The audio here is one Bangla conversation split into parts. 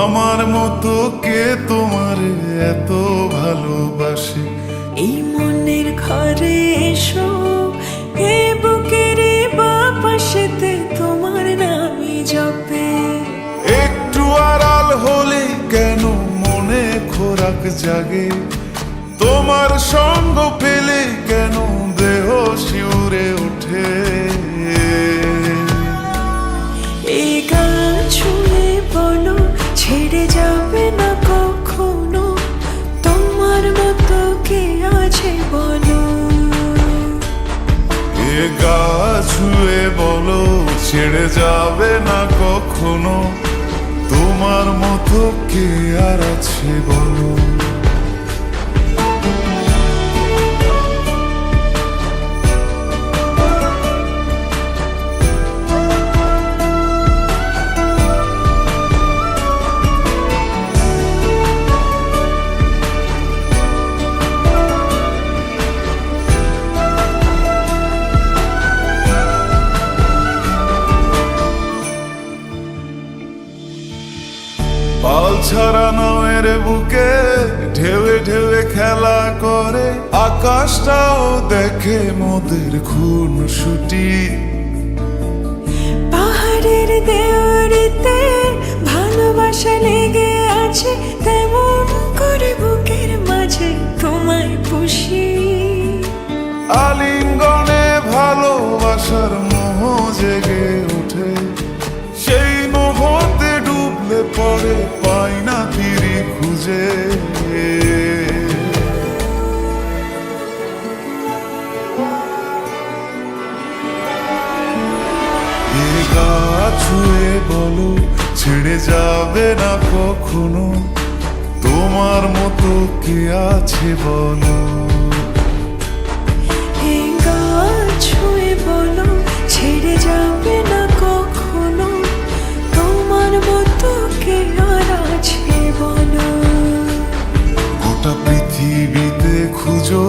আমার মতো কে তোমার এত ভালোবাসে? এই মনের ঘরে এসো, এ বুকের বাপাশেতে তোমার নামই জপে। একটু আড়াল হলে কেন মনে খোরাক জাগে? তোমার সঙ্গ পেলে কেন দেহ শিউরে ওঠে? এই গান ছুঁয়ে বলো, ছেড়ে যাবে না কখনো, তোমার মতো কে আছে বলো। এ গা ছুঁয়ে বলো, ছেড়ে যাবে না কখনো, তোমার মতো কে আর আছে বলো। পাল ছাড়া নামের বুকে ঢেউে ঢেউে খেলা করে, আকাশটাও দেখে মোদের খুনসুটি। পাহাড়ের দেওয়ারিতে ভালোবাসা লেগে আছে, তেমন করে বুকের মাঝে তোমায় পুষি। আলিঙ্গনে ভালোবাসার মোহ জেগে ওঠে, সেই মোহতে ডুবলে পরে পাই না তীরে খুঁজে। এ গা ছুঁয়ে বলো, ছেড়ে যাবে না কখনো, তোমার মতো কে আছে বলো। এই গান ছুঁয়ে বলো, ছেড়ে যাবে না কখনো, তোমার মতো কে আর আছে বলো। গোটা পৃথিবীতে খুঁজো,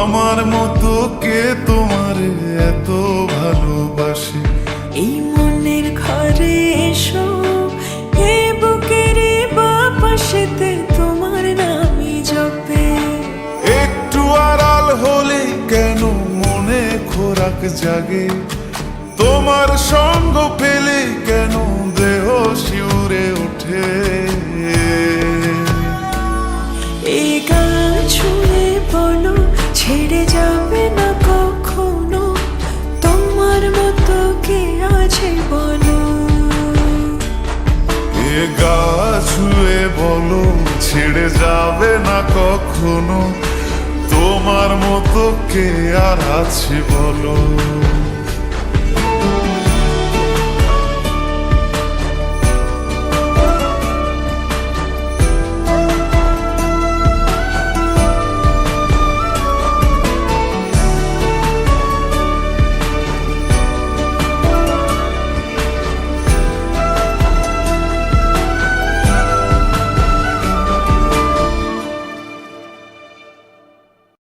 আমার মতো কে তোমার এত ভালোবাসে? এই মনের ঘরে এসো, এ বুকের বাপাশেতে তোমার নামই জপে। একটু আড়াল হলে কেন মনে খোরাক জাগে? তোমার সঙ্গ পেলে কেন দেহ শিউরে ওঠে? এই গান ছুঁয়ে বলো, ছেড়ে যাবে না কখনো, তোমার মতো কে আছে বলো। এ গা ছুঁয়ে বলো, ছেড়ে যাবে না কখনো, তোমার মতো কে আর আছে বলো।